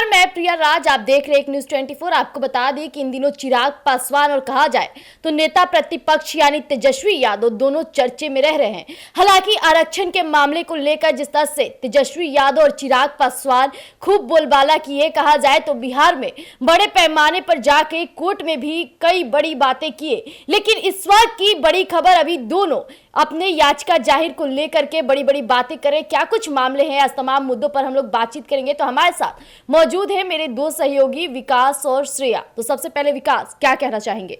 नमस्कार, मैं प्रिया राज। आप देख रहे हैं न्यूज़ 24। आपको बता दें कि इन दिनों चिराग पासवान और कहा जाए तो नेता प्रतिपक्ष यानी तेजस्वी यादव दोनों चर्चे में रह रहे हैं। हालांकि आरक्षण के मामले को लेकर जिस तरह से तेजस्वी यादव और चिराग पासवान खूब बोलबाला किए, कहा जाए तो बिहार में बड़े पैमाने पर जाके कोर्ट में भी कई बड़ी बातें किए। लेकिन इस वक्त की बड़ी खबर, अभी दोनों अपने याचिका जाहिर को लेकर के बड़ी बड़ी बातें करें। क्या कुछ मामले हैं, आज तमाम मुद्दों पर हम लोग बातचीत करेंगे। तो हमारे साथ मौजूद है मेरे दो सहयोगी विकास और श्रेया। तो सबसे पहले विकास, क्या कहना चाहेंगे?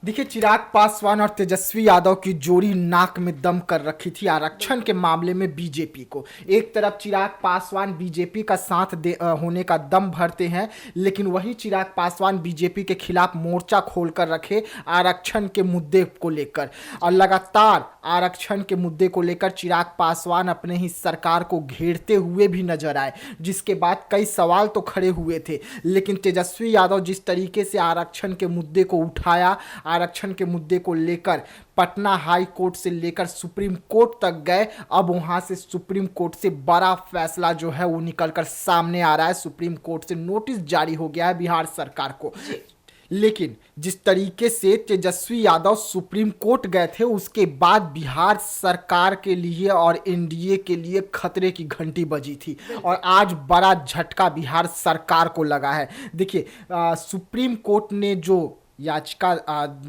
देखिए, चिराग पासवान और तेजस्वी यादव की जोड़ी नाक में दम कर रखी थी आरक्षण के मामले में बीजेपी को। एक तरफ चिराग पासवान बीजेपी का साथ होने का दम भरते हैं, लेकिन वही चिराग पासवान बीजेपी के खिलाफ मोर्चा खोलकर रखे आरक्षण के मुद्दे को लेकर। और लगातार आरक्षण के मुद्दे को लेकर चिराग पासवान अपने ही सरकार को घेरते हुए भी नजर आए, जिसके बाद कई सवाल तो खड़े हुए थे। लेकिन तेजस्वी यादव जिस तरीके से आरक्षण के मुद्दे को उठाया, आरक्षण के मुद्दे को लेकर पटना हाई कोर्ट से लेकर सुप्रीम कोर्ट तक गए, अब वहां से सुप्रीम कोर्ट से बड़ा फैसला जो है वो निकलकर सामने आ रहा है। सुप्रीम कोर्ट से नोटिस जारी हो गया है बिहार सरकार को। लेकिन जिस तरीके से तेजस्वी यादव सुप्रीम कोर्ट गए थे, उसके बाद बिहार सरकार के लिए और एनडीए के लिए खतरे की घंटी बजी थी और आज बड़ा झटका बिहार सरकार को लगा है। देखिए, सुप्रीम कोर्ट ने जो याचिका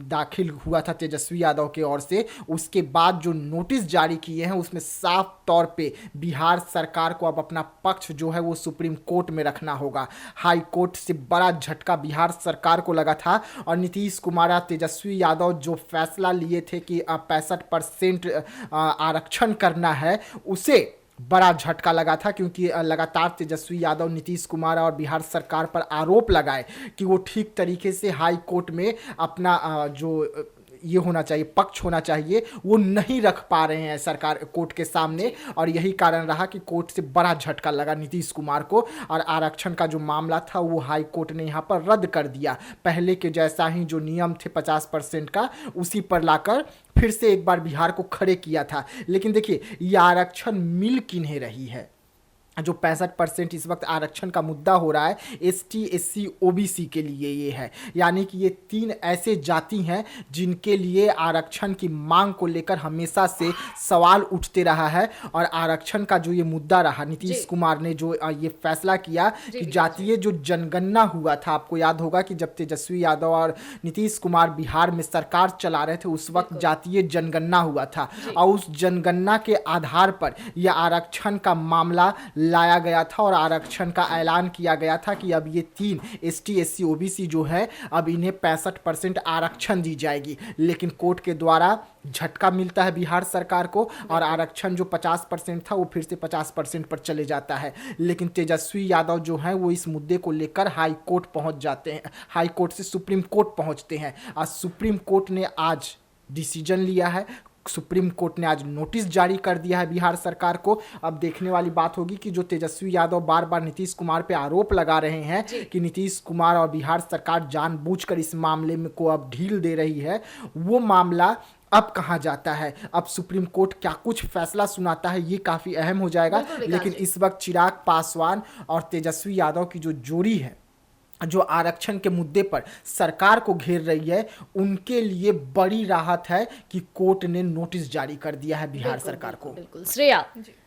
दाखिल हुआ था तेजस्वी यादव की ओर से, उसके बाद जो नोटिस जारी किए हैं उसमें साफ तौर पे बिहार सरकार को अब अपना पक्ष जो है वो सुप्रीम कोर्ट में रखना होगा। हाई कोर्ट से बड़ा झटका बिहार सरकार को लगा था और नीतीश कुमार और तेजस्वी यादव जो फैसला लिए थे कि 65% आरक्षण करना है, उसे बड़ा झटका लगा था, क्योंकि लगातार तेजस्वी यादव नीतीश कुमार और बिहार सरकार पर आरोप लगाए कि वो ठीक तरीके से हाई कोर्ट में अपना जो ये होना चाहिए, पक्ष होना चाहिए, वो नहीं रख पा रहे हैं सरकार कोर्ट के सामने। और यही कारण रहा कि कोर्ट से बड़ा झटका लगा नीतीश कुमार को और आरक्षण का जो मामला था वो हाई कोर्ट ने यहाँ पर रद्द कर दिया। पहले के जैसा ही जो नियम थे 50% का, उसी पर लाकर फिर से एक बार बिहार को खड़े किया था। लेकिन देखिए, ये आरक्षण मिल किन्हें रही है? जो 65% इस वक्त आरक्षण का मुद्दा हो रहा है, एसटी, एससी, ओबीसी के लिए ये है। यानी कि ये 3 ऐसे जाति हैं जिनके लिए आरक्षण की मांग को लेकर हमेशा से सवाल उठते रहा है। और आरक्षण का जो ये मुद्दा रहा, नीतीश कुमार ने जो ये फैसला किया कि जातीय जो जनगणना हुआ था, आपको याद होगा कि जब तेजस्वी यादव और नीतीश कुमार बिहार में सरकार चला रहे थे, उस वक्त जातीय जनगणना हुआ था और उस जनगणना के आधार पर यह आरक्षण का मामला लाया गया था और आरक्षण का ऐलान किया गया था कि अब ये 3 एसटी, एससी, ओबीसी जो है, अब इन्हें 65% आरक्षण दी जाएगी। लेकिन कोर्ट के द्वारा झटका मिलता है बिहार सरकार को और आरक्षण जो 50% था वो फिर से 50% पर चले जाता है। लेकिन तेजस्वी यादव जो है वो इस मुद्दे को लेकर हाई कोर्ट पहुंच जाते हैं, हाई कोर्ट से सुप्रीम कोर्ट पहुंचते हैं। आज सुप्रीम कोर्ट ने आज डिसीजन लिया है, सुप्रीम कोर्ट ने आज नोटिस जारी कर दिया है बिहार सरकार को। अब देखने वाली बात होगी कि जो तेजस्वी यादव बार बार नीतीश कुमार पे आरोप लगा रहे हैं कि नीतीश कुमार और बिहार सरकार जानबूझकर इस मामले में को अब ढील दे रही है, वो मामला अब कहाँ जाता है, अब सुप्रीम कोर्ट क्या कुछ फैसला सुनाता है, ये काफ़ी अहम हो जाएगा। लेकिन इस वक्त चिराग पासवान और तेजस्वी यादव की जो जोड़ी है, जो आरक्षण के मुद्दे पर सरकार को घेर रही है, उनके लिए बड़ी राहत है कि कोर्ट ने नोटिस जारी कर दिया है बिहार सरकार को। बिल्कुल। श्रेया,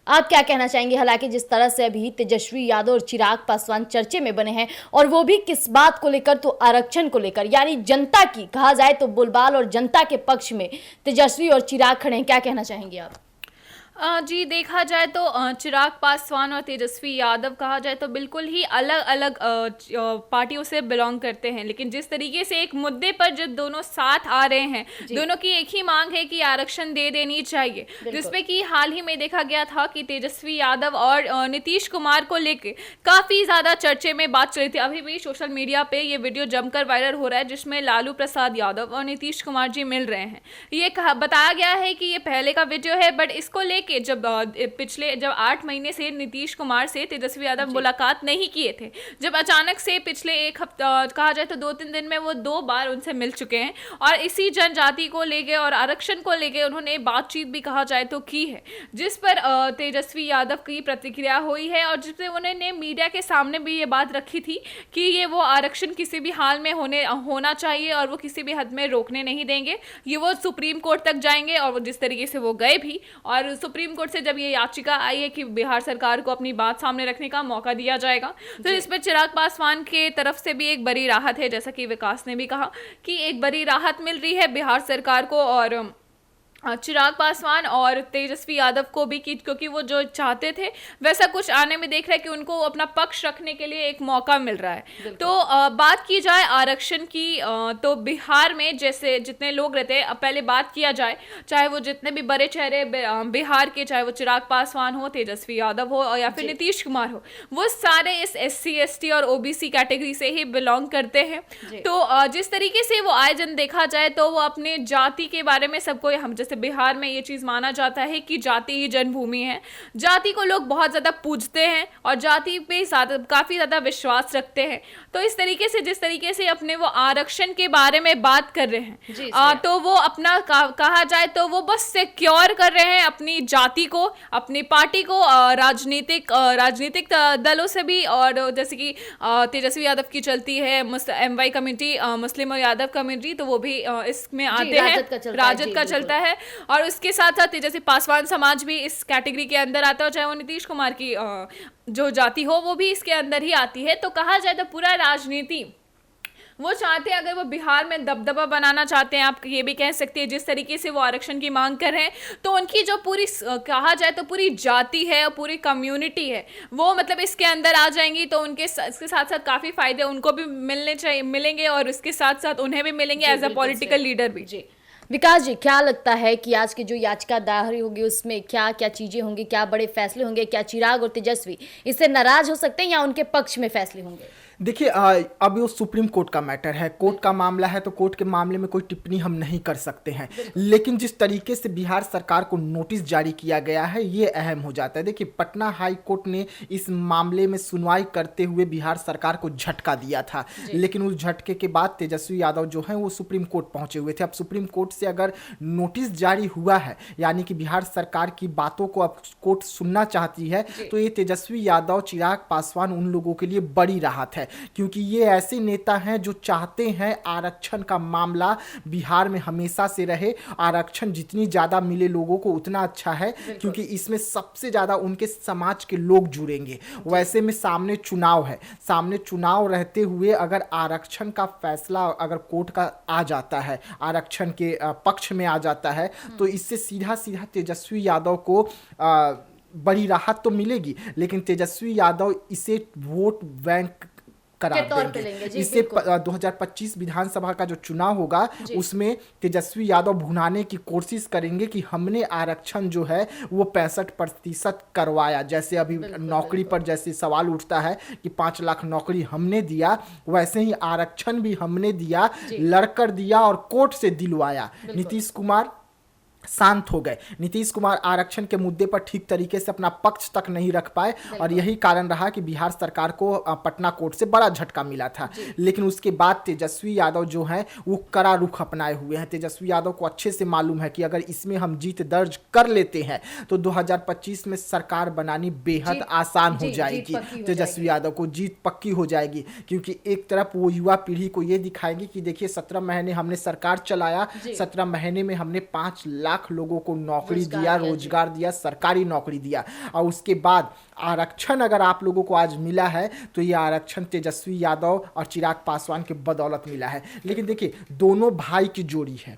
आप क्या कहना चाहेंगे? हालांकि जिस तरह से अभी तेजस्वी यादव और चिराग पासवान चर्चे में बने हैं, और वो भी किस बात को लेकर, तो आरक्षण को लेकर, यानी जनता की कहा जाए तो बोलबाल और जनता के पक्ष में तेजस्वी और चिराग खड़े हैं। क्या कहना चाहेंगे आप? जी, देखा जाए तो चिराग पासवान और तेजस्वी यादव कहा जाए तो बिल्कुल ही अलग अलग पार्टियों से बिलोंग करते हैं, लेकिन जिस तरीके से एक मुद्दे पर जब दोनों साथ आ रहे हैं, दोनों की एक ही मांग है कि आरक्षण दे देनी चाहिए, जिसमें कि हाल ही में देखा गया था कि तेजस्वी यादव और नीतीश कुमार को लेकर काफ़ी ज़्यादा चर्चे में बात चली थी। अभी भी सोशल मीडिया पे ये वीडियो जमकर वायरल हो रहा है, जिसमें लालू प्रसाद यादव और नीतीश कुमार जी मिल रहे हैं। ये बताया गया है कि ये पहले का वीडियो है, बट इसको लेकर कि जब 8 महीने से नीतीश कुमार से तेजस्वी यादव मुलाकात नहीं किए थे, जब अचानक से पिछले एक हफ्ता कहा जाए तो 2-3 दिन में वो 2 बार उनसे मिल चुके हैं और इसी जनजाति को लेके और आरक्षण को लेके उन्होंने बातचीत भी कहा जाए तो की है, जिस पर तेजस्वी यादव की प्रतिक्रिया हुई है और जिससे उन्होंने मीडिया के सामने भी ये बात रखी थी कि ये वो आरक्षण किसी भी हाल में होना चाहिए और वो किसी भी हद में रोकने नहीं देंगे, ये वो सुप्रीम कोर्ट तक जाएंगे और वो जिस तरीके से वो गए भी। और सुप्रीम कोर्ट से जब ये याचिका आई है कि बिहार सरकार को अपनी बात सामने रखने का मौका दिया जाएगा, तो इस पर चिराग पासवान के तरफ से भी एक बड़ी राहत है, जैसा कि विकास ने भी कहा कि एक बड़ी राहत मिल रही है बिहार सरकार को और चिराग पासवान और तेजस्वी यादव को भी, क्योंकि वो जो चाहते थे वैसा कुछ आने में देख रहे हैं कि उनको अपना पक्ष रखने के लिए एक मौका मिल रहा है। तो बात की जाए आरक्षण की, तो बिहार में जैसे जितने लोग रहते हैं, पहले बात किया जाए चाहे वो जितने भी बड़े चेहरे बिहार के, चाहे वो चिराग पासवान हो, तेजस्वी यादव हो या फिर नीतीश कुमार हो, वो सारे इस SC ST और OBC कैटेगरी से ही बिलोंग करते हैं। तो जिस तरीके से वो आए दिन देखा जाए तो वो अपने जाति के बारे में सबको, हम जैसे बिहार में ये चीज़ माना जाता है कि जाति ही जन्मभूमि है, जाति को लोग बहुत ज़्यादा पूजते हैं और जाति पे काफ़ी ज़्यादा विश्वास रखते हैं। तो इस तरीके से जिस तरीके से अपने वो आरक्षण के बारे में बात कर रहे हैं, तो वो अपना कहा जाए तो वो बस सिक्योर कर रहे हैं अपनी जाति को, अपनी पार्टी को, राजनीतिक दलों से भी। और जैसे कि तेजस्वी यादव की चलती है MY कमेटी, मुस्लिम और यादव कमेटी, तो वो भी इसमें आते हैं, राजद का चलता है। और उसके साथ साथ तेजस्वी पासवान समाज भी इस कैटेगरी के अंदर आता है, चाहे वो नीतीश कुमार की जो जाति हो वो भी इसके अंदर ही आती है। तो कहा जाए तो पूरा राजनीति वो चाहते हैं, अगर वो बिहार में दबदबा बनाना चाहते हैं, आप ये भी कह सकते हैं, जिस तरीके से वो आरक्षण की मांग कर रहे हैं, तो उनकी जो पूरी कहा जाए तो पूरी जाति है और पूरी कम्युनिटी है, वो मतलब इसके अंदर आ जाएंगी। तो इसके साथ साथ काफ़ी फायदे उनको भी मिलेंगे और इसके साथ साथ उन्हें भी मिलेंगे एज अ पॉलिटिकल लीडर भी। जी विकास जी, क्या लगता है कि आज की जो याचिका दायर होगी उसमें क्या क्या चीजें होंगी, क्या बड़े फैसले होंगे, क्या चिराग और तेजस्वी इससे नाराज हो सकते हैं या उनके पक्ष में फैसले होंगे? देखिए, अब वो सुप्रीम कोर्ट का मैटर है, कोर्ट का मामला है, तो कोर्ट के मामले में कोई टिप्पणी हम नहीं कर सकते हैं। लेकिन जिस तरीके से बिहार सरकार को नोटिस जारी किया गया है ये अहम हो जाता है। देखिए, पटना हाई कोर्ट ने इस मामले में सुनवाई करते हुए बिहार सरकार को झटका दिया था, लेकिन उस झटके के बाद तेजस्वी यादव जो हैं वो सुप्रीम कोर्ट पहुंचे हुए थे। अब सुप्रीम कोर्ट से अगर नोटिस जारी हुआ है, यानी कि बिहार सरकार की बातों को अब कोर्ट सुनना चाहती है, तो ये तेजस्वी यादव, चिराग पासवान उन लोगों के लिए बड़ी राहत है, क्योंकि ये ऐसे नेता हैं जो चाहते हैं आरक्षण का मामला बिहार में हमेशा से रहे। आरक्षण जितनी ज़्यादा मिले लोगों को उतना अच्छा है, क्योंकि इसमें सबसे ज़्यादा उनके समाज के लोग जुड़ेंगे। वैसे में सामने चुनाव है, सामने चुनाव रहते हुए अगर आरक्षण का फैसला अगर कोर्ट का आ जाता है, आरक्षण के पक्ष में आ जाता है, तो इससे सीधा सीधा तेजस्वी यादव को बड़ी राहत तो मिलेगी, लेकिन तेजस्वी यादव इसे वोट बैंक करार देंगे। इससे 2025 विधानसभा का जो चुनाव होगा उसमें तेजस्वी यादव भुनाने की कोशिश करेंगे कि हमने आरक्षण जो है वो 65% करवाया। जैसे अभी नौकरी पर जैसे सवाल उठता है कि 5 लाख नौकरी हमने दिया, वैसे ही आरक्षण भी हमने दिया, लड़कर दिया और कोर्ट से दिलवाया। नीतीश कुमार शांत हो गए। नीतीश कुमार आरक्षण के मुद्दे पर ठीक तरीके से अपना पक्ष तक नहीं रख पाए और यही कारण रहा कि बिहार सरकार को पटना कोर्ट से बड़ा झटका मिला था। लेकिन उसके बाद तेजस्वी यादव जो हैं वो कड़ा रुख अपनाए हुए हैं। तेजस्वी यादव को अच्छे से मालूम है कि अगर इसमें हम जीत दर्ज कर लेते हैं तो 2025 में सरकार बनानी बेहद आसान हो जाएगी। तेजस्वी यादव को जीत पक्की हो जाएगी, क्योंकि एक तरफ वो युवा पीढ़ी को ये दिखाएंगे कि देखिए 17 महीने हमने सरकार चलाया, 17 महीने में हमने 5 लाख लोगों को नौकरी दिया, रोजगार दिया, सरकारी नौकरी दिया। और उसके बाद आरक्षण अगर आप लोगों को आज मिला है तो ये आरक्षण तेजस्वी यादव और चिराग पासवान के बदौलत मिला है। लेकिन देखिए, दोनों भाई की जोड़ी है,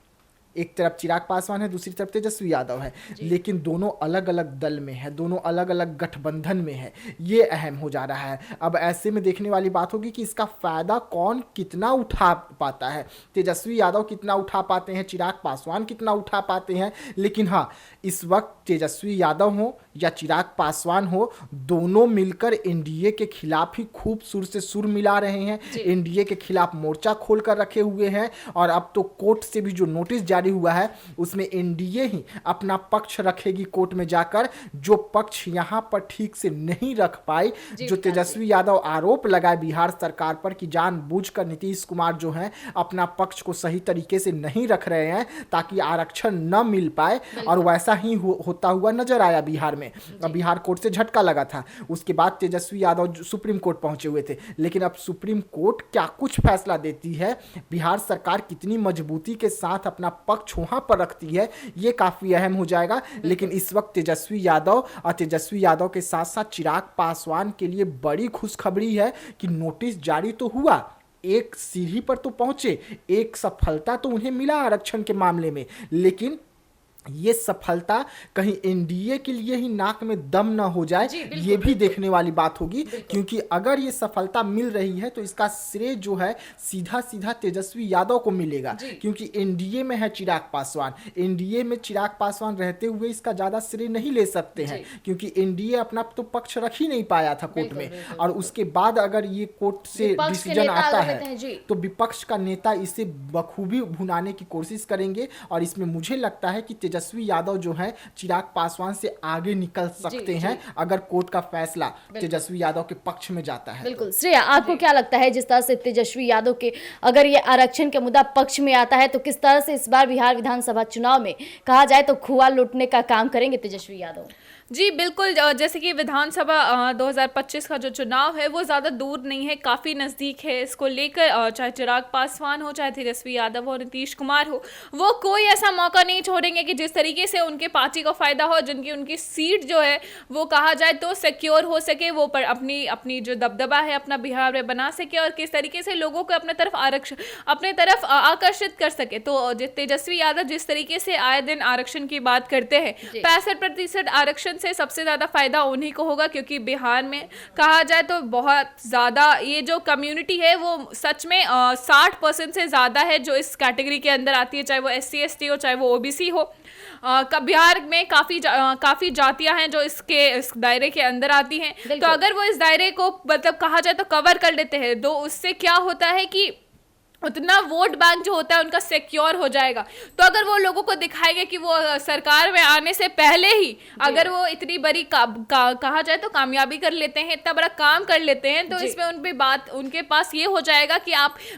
एक तरफ चिराग पासवान है, दूसरी तरफ तेजस्वी यादव है, लेकिन दोनों अलग अलग दल में है, दोनों अलग अलग गठबंधन में है। ये अहम हो जा रहा है। अब ऐसे में देखने वाली बात होगी कि इसका फायदा कौन कितना उठा पाता है। तेजस्वी यादव कितना उठा पाते हैं, चिराग पासवान कितना उठा पाते हैं। लेकिन हाँ, इस वक्त तेजस्वी यादव हो या चिराग पासवान हो, दोनों मिलकर एनडीए के खिलाफ ही खूब सुर से सुर मिला रहे हैं, एनडीए के खिलाफ मोर्चा खोल कर रखे हुए हैं। और अब तो कोर्ट से भी जो नोटिस जारी जारी हुआ है उसमें एनडीए ही अपना पक्ष रखेगी कोर्ट में जाकर। जो पक्ष यहां पर ठीक से नहीं रख पाए, जो तेजस्वी यादव आरोप लगाए बिहार सरकार पर कि जानबूझकर नीतीश कुमार जो है अपना पक्ष को सही तरीके से नहीं रख रहे हैं ताकि आरक्षण न मिल पाए, और वैसा ही होता हुआ नजर आया बिहार में। बिहार कोर्ट से झटका लगा था, उसके बाद तेजस्वी यादव सुप्रीम कोर्ट पहुंचे हुए थे। लेकिन अब सुप्रीम कोर्ट क्या कुछ फैसला देती है, बिहार सरकार कितनी मजबूती के साथ अपना पक्ष वहां पर रखती है, ये काफी अहम हो जाएगा। लेकिन इस वक्त तेजस्वी यादव के साथ साथ चिराग पासवान के लिए बड़ी खुशखबरी है कि नोटिस जारी तो हुआ, एक सीढ़ी पर तो पहुंचे, एक सफलता तो उन्हें मिला आरक्षण के मामले में। लेकिन ये सफलता कहीं एनडीए के लिए ही नाक में दम ना हो जाए, ये भी देखने वाली बात होगी। क्योंकि अगर ये सफलता मिल रही है तो इसका श्रेय जो है सीधा सीधा तेजस्वी यादव को मिलेगा, क्योंकि एनडीए में है चिराग पासवान। एनडीए में चिराग पासवान रहते हुए इसका ज्यादा श्रेय नहीं ले सकते हैं, क्योंकि एनडीए अपना तो पक्ष रख ही नहीं पाया था कोर्ट में। और उसके बाद अगर ये कोर्ट से डिसीजन आता है तो विपक्ष का नेता इसे बखूबी भुनाने की कोशिश करेंगे, और इसमें मुझे लगता है कि तेजस्वी यादव जो है चिराग पासवान से आगे निकल सकते हैं अगर कोर्ट का फैसला तेजस्वी यादव के पक्ष में जाता है। बिल्कुल। श्रेया, आपको क्या लगता है जिस तरह से तेजस्वी यादव के अगर ये आरक्षण के मुद्दा पक्ष में आता है तो किस तरह से इस बार बिहार विधानसभा चुनाव में कहा जाए तो खुआ लूटने का काम करेंगे तेजस्वी यादव? जी बिल्कुल, जैसे कि विधानसभा 2025 का जो चुनाव है वो ज़्यादा दूर नहीं है, काफ़ी नज़दीक है। इसको लेकर चाहे चिराग पासवान हो, चाहे तेजस्वी यादव हो, नीतीश कुमार हो, वो कोई ऐसा मौका नहीं छोड़ेंगे कि जिस तरीके से उनके पार्टी को फ़ायदा हो, जिनकी उनकी सीट जो है वो कहा जाए तो सिक्योर हो सके, वो पर अपनी जो दबदबा है अपना बिहार में बना सके और किस तरीके से लोगों को अपने तरफ आकर्षित कर सके। तो तेजस्वी यादव जिस तरीके से आए दिन आरक्षण की बात करते हैं, 65% आरक्षण से सबसे ज्यादा फायदा उन्हीं को होगा, क्योंकि बिहार में कहा जाए तो बहुत ज्यादा ये जो कम्युनिटी है वो सच में 60% से ज्यादा है जो इस कैटेगरी के अंदर आती है, चाहे वो SC ST हो, चाहे वो OBC हो। बिहार में काफी जातियां हैं जो इस दायरे के अंदर आती हैं। तो अगर वो इस दायरे को मतलब कहा जाए तो कवर कर लेते हैं, तो उससे क्या होता है कि उतना वोट बैंक जो होता है उनका सिक्योर हो जाएगा। तो अगर वो लोगों को दिखाएगा कि वो सरकार में आने से पहले ही अगर वो इतनी बड़ी कहा जाए तो कामयाबी कर लेते हैं, इतना बड़ा काम कर लेते हैं, तो इसमें उनके पास ये हो जाएगा कि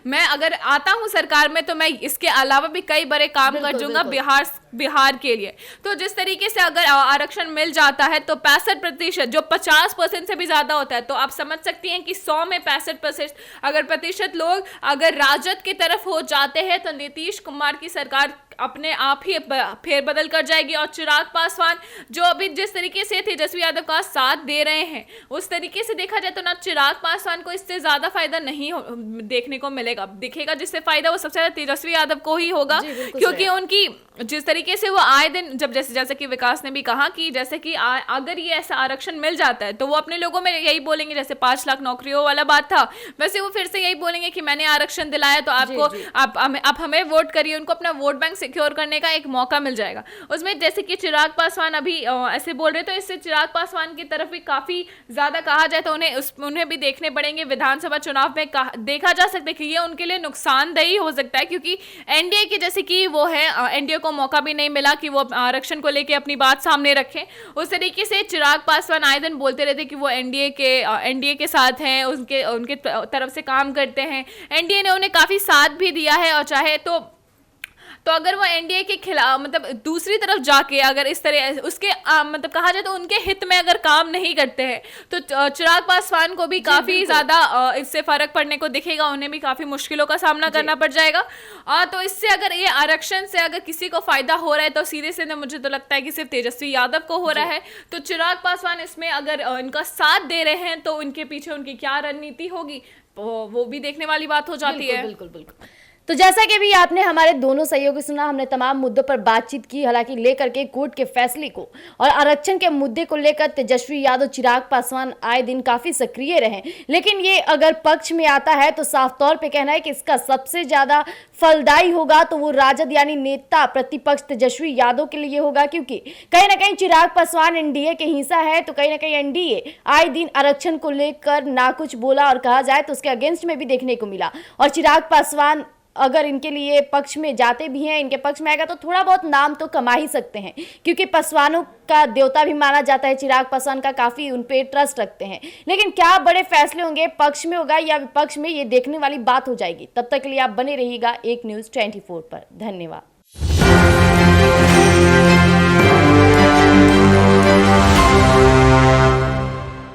मैं अगर आता हूँ सरकार में तो मैं इसके अलावा भी कई बड़े काम कर दूंगा बिहार के लिए। तो जिस तरीके से अगर आरक्षण मिल जाता है तो 65% जो 50% से भी ज्यादा होता है, तो आप समझ सकती हैं कि 100 में 65% अगर प्रतिशत लोग अगर राजद की तरफ हो जाते हैं तो नीतीश कुमार की सरकार अपने आप ही फेरबदल कर जाएगी। और चिराग पासवान जो अभी जिस तरीके से तेजस्वी यादव का साथ दे रहे हैं, उस तरीके से देखा जाए तो ना चिराग पासवान को इससे ज्यादा फायदा नहीं देखने को मिलेगा। दिखेगा जिससे फायदा वो सबसे ज्यादा तेजस्वी यादव को ही होगा, क्योंकि उनकी जिस तरीके से वो आए दिन जब जैसे कि विकास ने भी कहा कि जैसे कि अगर ये ऐसा आरक्षण मिल जाता है तो वो अपने लोगों में यही बोलेंगे, जैसे 5 लाख नौकरियों वाला बात था, वैसे वो फिर से यही बोलेंगे कि मैंने आरक्षण दिलाया तो आप हमें वोट करिए। उनको अपना वोट बैंक सिक्योर करने का एक मौका मिल जाएगा। उसमें जैसे कि चिराग पासवान अभी ऐसे बोल रहे, तो इससे चिराग पासवान की तरफ भी काफी ज्यादा कहा जाए तो उन्हें भी देखने पड़ेंगे विधानसभा चुनाव में। देखा जा सकता है कि ये उनके लिए नुकसानदेही हो सकता है, क्योंकि एनडीए की जैसे कि वो है, एनडीए को मौका भी नहीं मिला कि वो आरक्षण को लेकर अपनी बात सामने रखें। उस तरीके से चिराग पासवान आए दिन बोलते रहते कि वो एनडीए के साथ हैं, उनके तरफ से काम करते हैं। एनडीए ने उन्हें काफी साथ भी दिया है, और चाहे तो अगर वो एनडीए के खिलाफ मतलब दूसरी तरफ जाके अगर इस तरह उसके मतलब कहा जाए तो उनके हित में अगर काम नहीं करते हैं तो चिराग पासवान को भी काफ़ी ज़्यादा इससे फ़र्क पड़ने को दिखेगा, उन्हें भी काफ़ी मुश्किलों का सामना करना पड़ जाएगा। तो इससे अगर ये आरक्षण से अगर किसी को फ़ायदा हो रहा है तो सीधे सीधे मुझे तो लगता है कि सिर्फ तेजस्वी यादव को हो रहा है। तो चिराग पासवान इसमें अगर इनका साथ दे रहे हैं तो उनके पीछे उनकी क्या रणनीति होगी वो भी देखने वाली बात हो जाती है। बिल्कुल। तो जैसा कि भी आपने हमारे दोनों सहयोगी सुना, हमने तमाम मुद्दों पर बातचीत की, हालांकि लेकर के कोर्ट के फैसले को और आरक्षण के मुद्दे को लेकर तेजस्वी यादव, चिराग पासवान आए दिन काफी सक्रिय रहे। लेकिन ये अगर पक्ष में आता है तो साफ तौर पे कहना है कि इसका सबसे ज्यादा फलदायी होगा तो वो राजद यानी नेता प्रतिपक्ष तेजस्वी यादव के लिए होगा, क्योंकि कहीं ना कहीं चिराग पासवान एनडीए के हिस्सा है, तो कहीं ना कहीं एनडीए आए दिन आरक्षण को लेकर ना कुछ बोला और कहा जाए तो उसके अगेंस्ट में भी देखने को मिला। और चिराग पासवान अगर इनके लिए पक्ष में जाते भी हैं, इनके पक्ष में आएगा तो थोड़ा बहुत नाम तो कमा ही सकते हैं, क्योंकि पासवानों का देवता भी माना जाता है। चिराग पासवान का काफ़ी उन पे ट्रस्ट रखते हैं। लेकिन क्या बड़े फैसले होंगे, पक्ष में होगा या विपक्ष में, ये देखने वाली बात हो जाएगी। तब तक के लिए आप बने रहिएगा एक न्यूज़ 24 पर। धन्यवाद।